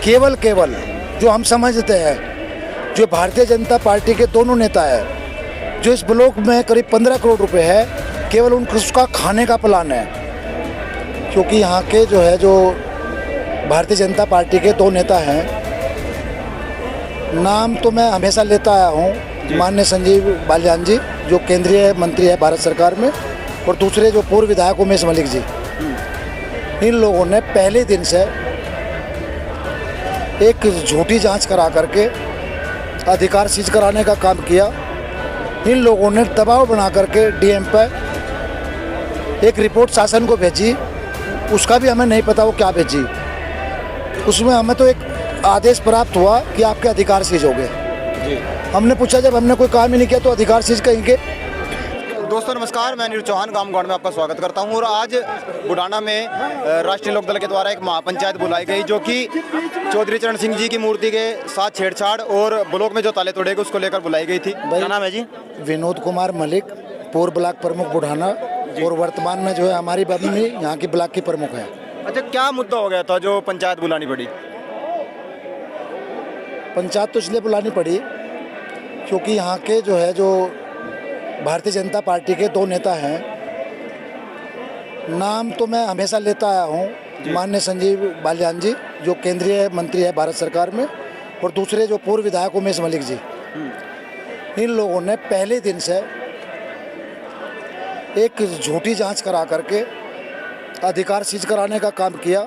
केवल जो हम समझते हैं, जो भारतीय जनता पार्टी के दोनों नेता है, जो इस ब्लॉक में करीब 15 करोड़ रुपए है, केवल उसका खाने का प्लान है। क्योंकि यहाँ के जो भारतीय जनता पार्टी के दो नेता हैं, नाम तो मैं हमेशा लेता आया हूँ, माननीय संजीव बालियान जी जो केंद्रीय मंत्री है भारत सरकार में, और दूसरे जो पूर्व विधायक उमेश मलिक जी। इन लोगों ने पहले दिन से एक झूठी जांच करा करके अधिकार सीज कराने का काम किया। इन लोगों ने दबाव बना करके डीएम पर एक रिपोर्ट शासन को भेजी, उसका भी हमें नहीं पता वो क्या भेजी। उसमें हमें तो एक आदेश प्राप्त हुआ कि आपके अधिकार सीज हो गए। हमने पूछा जब हमने कोई काम ही नहीं किया तो अधिकार सीज कहेंगे। दोस्तों नमस्कार, मैं नीरज चौहान गांव गौड़ में आपका स्वागत करता हूं। और आज बुढ़ाना में राष्ट्रीय लोकदल के द्वारा एक महापंचायत बुलाई गई, जो कि चौधरी चरण सिंह जी की मूर्ति के साथ छेड़छाड़ और ब्लॉक में जो ताले तोड़े गए उसको लेकर बुलाई गई थी। क्या नाम है जी? विनोद कुमार मलिक, पूर्व ब्लॉक प्रमुख बुढ़ाना, और वर्तमान में जो है हमारी बदली यहाँ की ब्लॉक की प्रमुख है। अच्छा, क्या मुद्दा हो गया था जो पंचायत बुलानी पड़ी? पंचायत तो इसलिए बुलानी पड़ी क्योंकि यहाँ के जो भारतीय जनता पार्टी के दो नेता हैं, नाम तो मैं हमेशा लेता आया हूँ, माननीय संजीव बालियान जी जो केंद्रीय मंत्री है भारत सरकार में, और दूसरे जो पूर्व विधायक उमेश मलिक जी। इन लोगों ने पहले दिन से एक झूठी जांच करा करके अधिकार सीज कराने का काम किया।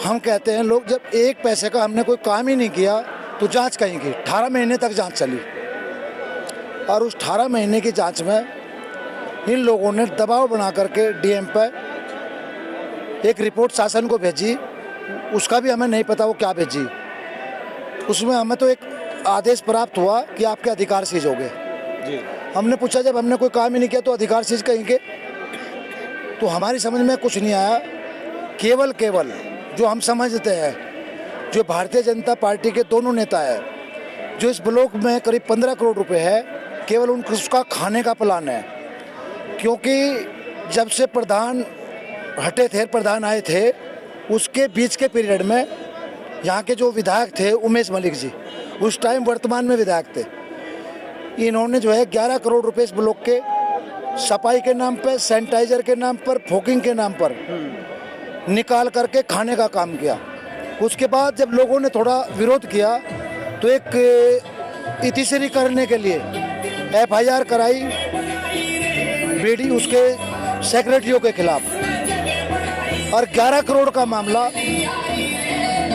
हम कहते हैं लोग, जब एक पैसे का हमने कोई काम ही नहीं किया तो जांच कहीं की। 18 महीने तक जांच चली, और उस 18 महीने की जांच में इन लोगों ने दबाव बना करके डीएम पर एक रिपोर्ट शासन को भेजी, उसका भी हमें नहीं पता वो क्या भेजी। उसमें हमें तो एक आदेश प्राप्त हुआ कि आपके अधिकार सीज हो गए। हमने पूछा जब हमने कोई काम ही नहीं किया तो अधिकार सीज कहेंगे। तो हमारी समझ में कुछ नहीं आया। केवल जो हम समझते हैं, जो भारतीय जनता पार्टी के दोनों नेता है, जो इस ब्लॉक में करीब 15 करोड़ रुपए है, केवल उसका खाने का प्लान है। क्योंकि जब से प्रधान हटे थे, प्रधान आए थे, उसके बीच के पीरियड में यहाँ के जो विधायक थे उमेश मलिक जी, उस टाइम वर्तमान में विधायक थे, इन्होंने जो है 11 करोड़ रुपए इस ब्लॉक के सफाई के नाम पर, सैनिटाइजर के नाम पर, फोकिंग के नाम पर निकाल करके खाने का काम किया। उसके बाद जब लोगों ने थोड़ा विरोध किया तो एक इतिश्री करने के लिए FIR कराई बीडी उसके सेक्रेटरियों के खिलाफ, और 11 करोड़ का मामला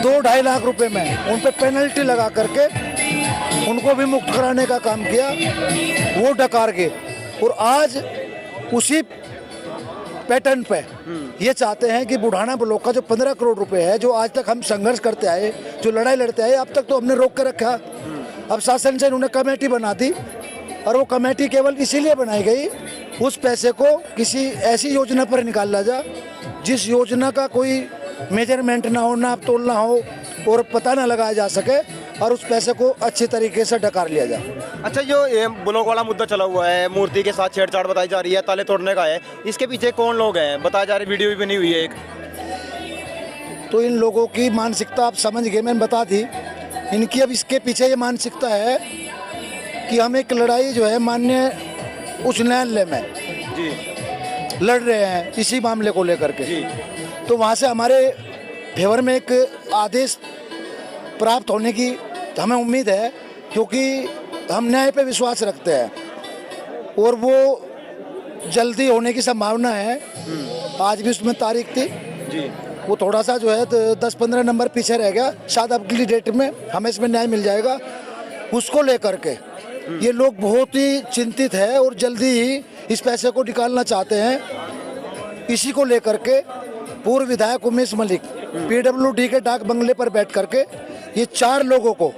2-2.5 लाख रुपए में उन पर पेनल्टी लगा करके उनको भी मुक्त कराने का काम किया। वो डकार गए, और आज उसी पैटर्न पे ये चाहते हैं कि बुढ़ाना ब्लॉक का जो 15 करोड़ रुपए है, जो आज तक हम संघर्ष करते आए, जो लड़ाई लड़ते आए, अब तक तो हमने रोक के रखा। अब शासन से उन्होंने कमेटी बना दी, और वो कमेटी केवल इसीलिए बनाई गई उस पैसे को किसी ऐसी योजना पर निकाला जा जिस योजना का कोई मेजरमेंट ना हो, नाप तोल ना हो, और पता ना लगाया जा सके, और उस पैसे को अच्छी तरीके से डकार लिया जाए। अच्छा, जो ये ब्लॉक वाला मुद्दा चला हुआ है, मूर्ति के साथ छेड़छाड़ बताई जा रही है, ताले तोड़ने का है, इसके पीछे कौन लोग हैं बताया जा रहा है? वीडियो भी बनी हुई है एक। तो इन लोगों की मानसिकता आप समझ गए, मैंने बता दी। इनकी अब इसके पीछे ये मानसिकता है कि हम एक लड़ाई जो है माननीय उच्च न्यायालय में लड़ रहे हैं इसी मामले को लेकर के। तो वहाँ से हमारे फेवर में एक आदेश प्राप्त होने की हमें उम्मीद है, क्योंकि हम न्याय पे विश्वास रखते हैं, और वो जल्दी होने की संभावना है। आज भी उसमें तारीख थी, वो थोड़ा सा जो है 10-15 नंबर पीछे रह गया, शायद अगली डेट में हमें इसमें न्याय मिल जाएगा। उसको लेकर के ये लोग बहुत ही चिंतित है और जल्दी ही इस पैसे को निकालना चाहते हैं। इसी को लेकर के पूर्व विधायक उमेश मलिक PWD के डाक बंगले पर बैठ करके ये 4 लोगों को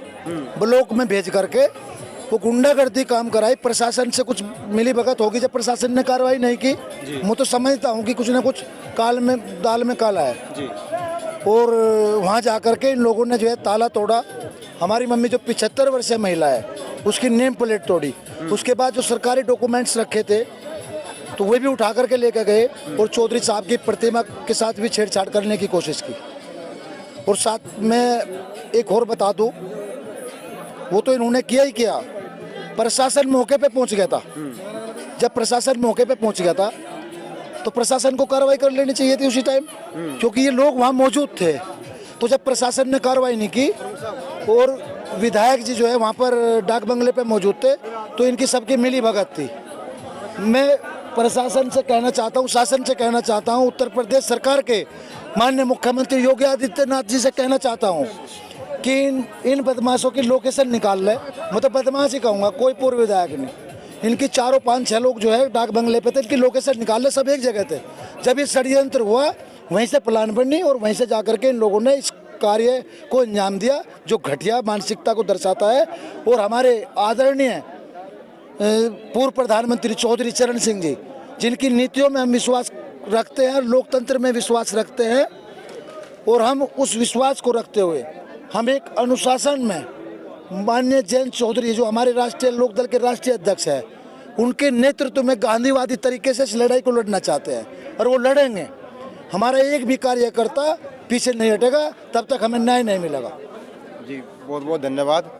ब्लॉक में भेज करके वो गुंडागर्दी काम कराई। प्रशासन से कुछ मिली भगत होगी, जब प्रशासन ने कार्रवाई नहीं की, मैं तो समझता हूँ कि कुछ ना कुछ काल में दाल में काला है। और वहाँ जा कर के इन लोगों ने जो है ताला तोड़ा। हमारी मम्मी जो 75 वर्षीय महिला है उसकी नेम प्लेट तोड़ी। उसके बाद जो सरकारी डॉक्यूमेंट्स रखे थे तो वे भी उठा करके लेकर गए और चौधरी साहब की प्रतिमा के साथ भी छेड़छाड़ करने की कोशिश की। और साथ में एक और बता दूं, वो तो इन्होंने किया ही किया, प्रशासन मौके पे पहुंच गया था। जब प्रशासन मौके पे पहुंच गया था तो प्रशासन को कार्रवाई कर लेनी चाहिए थी उसी टाइम, क्योंकि ये लोग वहाँ मौजूद थे। तो जब प्रशासन ने कार्रवाई नहीं की और विधायक जी जो है वहाँ पर डाक बंगले पे मौजूद थे, तो इनकी सबकी मिली भगत थी। मैं प्रशासन से कहना चाहता हूँ, शासन से कहना चाहता हूँ, उत्तर प्रदेश सरकार के माननीय मुख्यमंत्री योगी आदित्यनाथ जी से कहना चाहता हूँ कि इन बदमाशों की लोकेशन निकाल ले। मतलब बदमाश ही कहूँगा, कोई पूर्व विधायक नहीं। इनकी 4, 5, 6 लोग जो है डाक बंगले पे थे, इनकी लोकेशन निकाल ले, सब एक जगह थे। जब ये षड्यंत्र हुआ वहीं से प्लान बनी और वहीं से जाकर के इन लोगों ने इस कार्य को अंजाम दिया, जो घटिया मानसिकता को दर्शाता है। और हमारे आदरणीय पूर्व प्रधानमंत्री चौधरी चरण सिंह जी, जिनकी नीतियों में हम विश्वास रखते हैं, लोकतंत्र में विश्वास रखते हैं, और हम उस विश्वास को रखते हुए हम एक अनुशासन में माननीय जयंत चौधरी जो हमारे राष्ट्रीय लोकदल के राष्ट्रीय अध्यक्ष हैं, उनके नेतृत्व में गांधीवादी तरीके से इस लड़ाई को लड़ना चाहते हैं और वो लड़ेंगे। हमारा एक भी कार्यकर्ता पीछे नहीं हटेगा तब तक हमें न्याय नहीं मिलेगा। जी बहुत बहुत धन्यवाद।